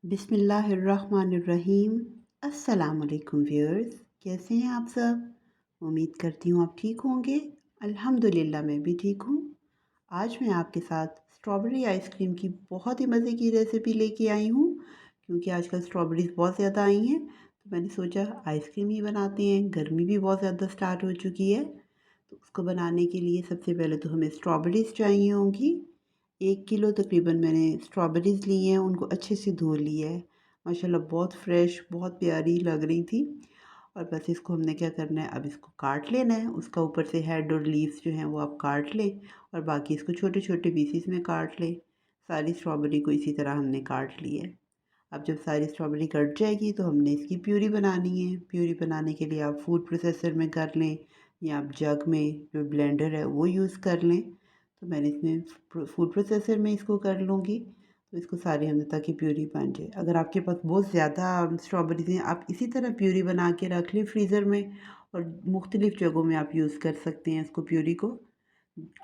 बिस्मिल्लाहिर्रहमानिर्रहीम। अस्सलामुअलैकुम व्यूअर्स, कैसे हैं आप सब? उम्मीद करती हूँ आप ठीक होंगे। अल्हम्दुलिल्लाह मैं भी ठीक हूँ। आज मैं आपके साथ स्ट्रॉबेरी आइसक्रीम की बहुत ही मज़े की रेसिपी लेके आई हूँ। क्योंकि आजकल स्ट्रॉबेरीज़ बहुत ज़्यादा आई हैं तो मैंने सोचा आइसक्रीम ही बनाते हैं। गर्मी भी बहुत ज़्यादा स्टार्ट हो चुकी है तो उसको बनाने के लिए सबसे पहले तो हमें स्ट्रॉबेरीज़ चाहिए होंगी। 1 किलो तकरीबन मैंने स्ट्रॉबेरीज़ ली हैं, उनको अच्छे से धो लिया है। माशाल्लाह बहुत फ्रेश, बहुत प्यारी लग रही थी। और बस इसको हमने क्या करना है, अब इसको काट लेना है। उसका ऊपर से हेड और लीव्स जो हैं वो आप काट लें और बाकी इसको छोटे-छोटे पीसेस में काट लें। सारी स्ट्रॉबेरी को इसी तरह हमने काट ली है। अब जब सारी स्ट्रॉबेरी कट जाएगी तो हमने इसकी प्यूरी बनानी है। प्यूरी बनाने के लिए आप फूड प्रोसेसर में कर लें या आप जग में जो ब्लेंडर है वो यूज़ कर लें। तो मैंने इसमें फूड प्रोसेसर में इसको कर लूँगी। तो इसको सारी हमने ताकि प्यूरी बन जाए। अगर आपके पास बहुत ज़्यादा स्ट्रॉबेरीज़ हैं आप इसी तरह प्यूरी बना के रख लें फ्रीज़र में और मुख्तलिफ़ जगहों में आप यूज़ कर सकते हैं इसको प्यूरी को।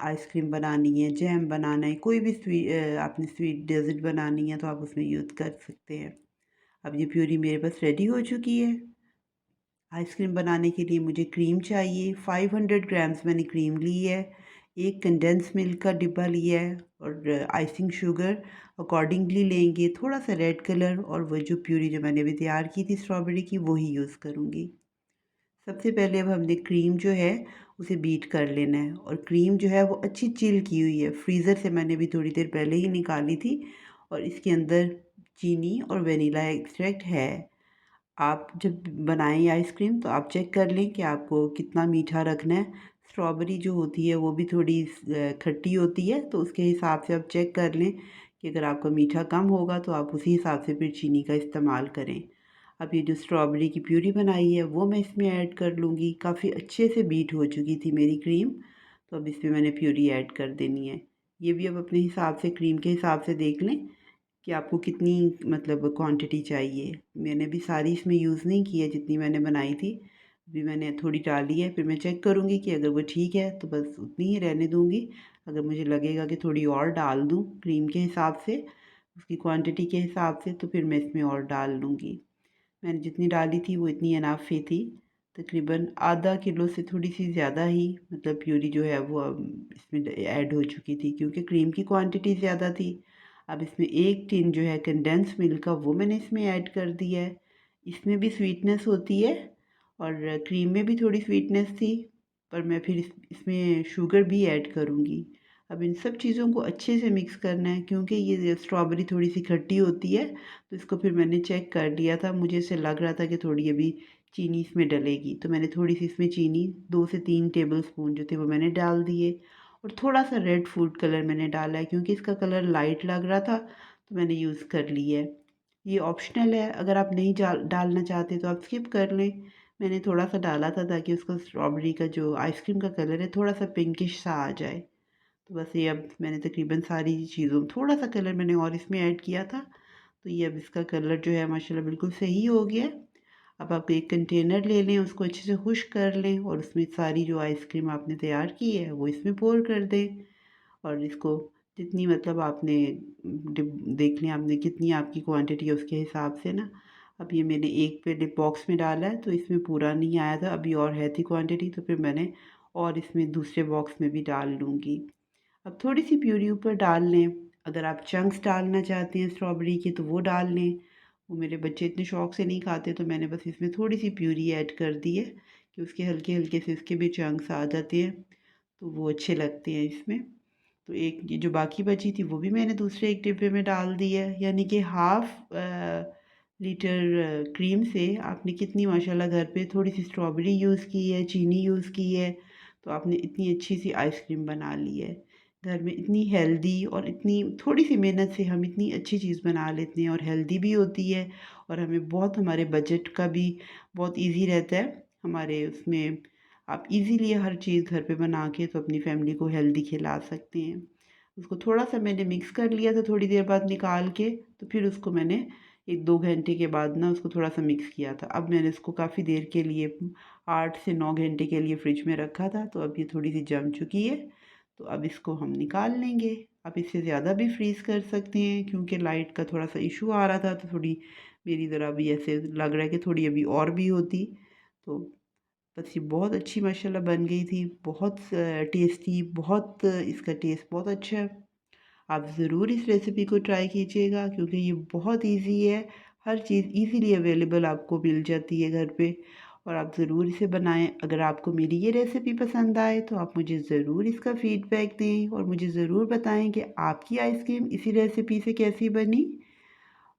आइसक्रीम बनानी है, जैम बनाना है, कोई भी आपने स्वीट डेज़र्ट बनानी है तो आप उसमें यूज़ कर सकते हैं। अब ये प्यूरी मेरे पास रेडी हो चुकी है। आइसक्रीम बनाने के लिए मुझे क्रीम चाहिए। 500 ग्राम्स मैंने क्रीम ली है। एक कंडेंस मिल्क का डिब्बा लिया है और आइसिंग शुगर अकॉर्डिंगली लेंगे। थोड़ा सा रेड कलर और वो जो प्यूरी जो मैंने अभी तैयार की थी स्ट्रॉबेरी की वही यूज़ करूँगी। सबसे पहले अब हमने क्रीम जो है उसे बीट कर लेना है और क्रीम जो है वो अच्छी चिल की हुई है। फ्रीज़र से मैंने भी थोड़ी देर पहले ही निकाली थी और इसके अंदर चीनी और वनीला एक्सट्रैक्ट है। आप जब बनाएं आइसक्रीम तो आप चेक कर लें कि आपको कितना मीठा रखना है। स्ट्रॉबेरी जो होती है वो भी थोड़ी खट्टी होती है तो उसके हिसाब से आप चेक कर लें कि अगर आपका मीठा कम होगा तो आप उसी हिसाब से फिर चीनी का इस्तेमाल करें। अब ये जो स्ट्रॉबेरी की प्यूरी बनाई है वो मैं इसमें ऐड कर लूँगी। काफ़ी अच्छे से बीट हो चुकी थी मेरी क्रीम तो अब इसमें मैंने प्यूरी ऐड कर देनी है। ये भी अब अपने हिसाब से क्रीम के हिसाब से देख लें कि आपको कितनी मतलब क्वांटिटी चाहिए। मैंने भी सारी इसमें यूज़ नहीं की है जितनी मैंने बनाई थी। अभी मैंने थोड़ी डाली है फिर मैं चेक करूँगी कि अगर वो ठीक है तो बस उतनी ही रहने दूँगी। अगर मुझे लगेगा कि थोड़ी और डाल दूँ क्रीम के हिसाब से उसकी क्वांटिटी के हिसाब से तो फिर मैं इसमें और डाल लूँगी। मैंने जितनी डाली थी वो इतनी इनफ ही थी। तकरीबन आधा किलो से थोड़ी सी ज़्यादा ही मतलब प्यूरी जो है वो इसमें ऐड हो चुकी थी क्योंकि क्रीम की क्वांटिटी ज़्यादा थी। अब इसमें 1 टिन जो है कंडेंस मिल्क का वो मैंने इसमें ऐड कर दिया है। इसमें भी स्वीटनेस होती है और क्रीम में भी थोड़ी स्वीटनेस थी पर मैं फिर इसमें शुगर भी ऐड करूँगी। अब इन सब चीज़ों को अच्छे से मिक्स करना है क्योंकि ये स्ट्रॉबेरी थोड़ी सी खट्टी होती है तो इसको फिर मैंने चेक कर लिया था। मुझे ऐसे लग रहा था कि थोड़ी अभी चीनी इसमें डलेगी तो मैंने थोड़ी सी इसमें चीनी 2 से 3 टेबल स्पून जो थे वो मैंने डाल दिए और थोड़ा सा रेड फूड कलर मैंने डाला है क्योंकि इसका कलर लाइट लग रहा था तो मैंने यूज़ कर लिया है। ये ऑप्शनल है, अगर आप नहीं डालना चाहते तो आप स्किप कर लें। मैंने थोड़ा सा डाला था ताकि उसका स्ट्रॉबेरी का जो आइसक्रीम का कलर है थोड़ा सा पिंकिश सा आ जाए। तो बस ये अब मैंने तकरीबन सारी चीज़ों थोड़ा सा कलर मैंने और इसमें ऐड किया था तो ये अब इसका कलर जो है माशाल्लाह बिल्कुल सही हो गया है। अब आप एक कंटेनर ले लें, उसको अच्छे से खुश्क कर लें और उसमें सारी जो आइसक्रीम आपने तैयार की है वो इसमें पोर कर दें और इसको जितनी मतलब आपने देख लें आपने कितनी आपकी क्वांटिटी है उसके हिसाब से ना। अब ये मैंने एक पे डिप बॉक्स में डाला है तो इसमें पूरा नहीं आया था, अभी और है थी क्वांटिटी तो फिर मैंने और इसमें दूसरे बॉक्स में भी डाल लूँगी। अब थोड़ी सी प्यूरी ऊपर डाल लें। अगर आप चंक्स डालना चाहते हैं स्ट्रॉबेरी के तो वो डाल लें। वो मेरे बच्चे इतने शौक से नहीं खाते तो मैंने बस इसमें थोड़ी सी प्यूरी ऐड कर दी है कि उसके हल्के हल्के से इसके भी चंक्स आ जाते हैं तो वो अच्छे लगते हैं इसमें। तो एक ये जो बाकी बची थी वो भी मैंने दूसरे एक डिब्बे में डाल दी है। यानी कि हाफ लीटर क्रीम से आपने कितनी माशाल्लाह घर पे थोड़ी सी स्ट्रॉबेरी यूज़ की है, चीनी यूज़ की है तो आपने इतनी अच्छी सी आइसक्रीम बना ली है। घर में इतनी हेल्दी और इतनी थोड़ी सी मेहनत से हम इतनी अच्छी चीज़ बना लेते हैं और हेल्दी भी होती है और हमें बहुत हमारे बजट का भी बहुत ईज़ी रहता है। हमारे उसमें आप इजीली हर चीज़ घर पे बना के तो अपनी फैमिली को हेल्दी खिला सकते हैं। उसको थोड़ा सा मैंने मिक्स कर लिया था थोड़ी देर बाद निकाल के तो फिर उसको मैंने 1-2 घंटे के बाद ना उसको थोड़ा सा मिक्स किया था। अब मैंने इसको काफ़ी देर के लिए 8 से 9 घंटे के लिए फ्रिज में रखा था तो अब ये थोड़ी सी जम चुकी है तो अब इसको हम निकाल लेंगे। आप इससे ज़्यादा भी फ्रीज़ कर सकते हैं, क्योंकि लाइट का थोड़ा सा इशू आ रहा था तो थोड़ी मेरी ज़रा भी ऐसे लग रहा है कि थोड़ी अभी और भी होती। तो बस ये बहुत अच्छी माशाल्लाह बन गई थी, बहुत टेस्टी, बहुत इसका टेस्ट बहुत अच्छा है। आप ज़रूर इस रेसिपी को ट्राई कीजिएगा, क्योंकि ये बहुत इजी है। हर चीज़ इजीली अवेलेबल आपको मिल जाती है घर पे, और आप ज़रूर इसे बनाएं। अगर आपको मेरी ये रेसिपी पसंद आए तो आप मुझे ज़रूर इसका फीडबैक दें और मुझे ज़रूर बताएं कि आपकी आइसक्रीम इसी रेसिपी से कैसी बनी।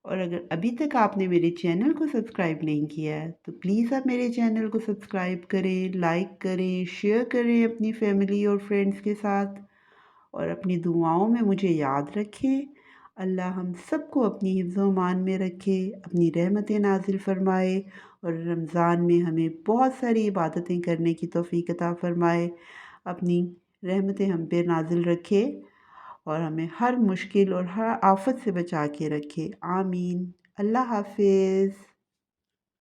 और अगर अभी तक आपने मेरे चैनल को सब्सक्राइब नहीं किया है तो प्लीज़ आप मेरे चैनल को सब्सक्राइब करें, लाइक करें, शेयर करें अपनी फैमिली और फ्रेंड्स के साथ, और अपनी दुआओं में मुझे याद रखें। अल्लाह हम सबको अपनी हिफ्ज़-ओ-मान में रखे, अपनी रहमतें नाज़िल फ़रमाए, और रमज़ान में हमें बहुत सारी इबादतें करने की तौफ़ीक अता फ़रमाए। अपनी रहमतें हम पे नाज़िल रखे और हमें हर मुश्किल और हर आफ़त से बचा के रखे। आमीन। अल्लाह हाफ़िज़।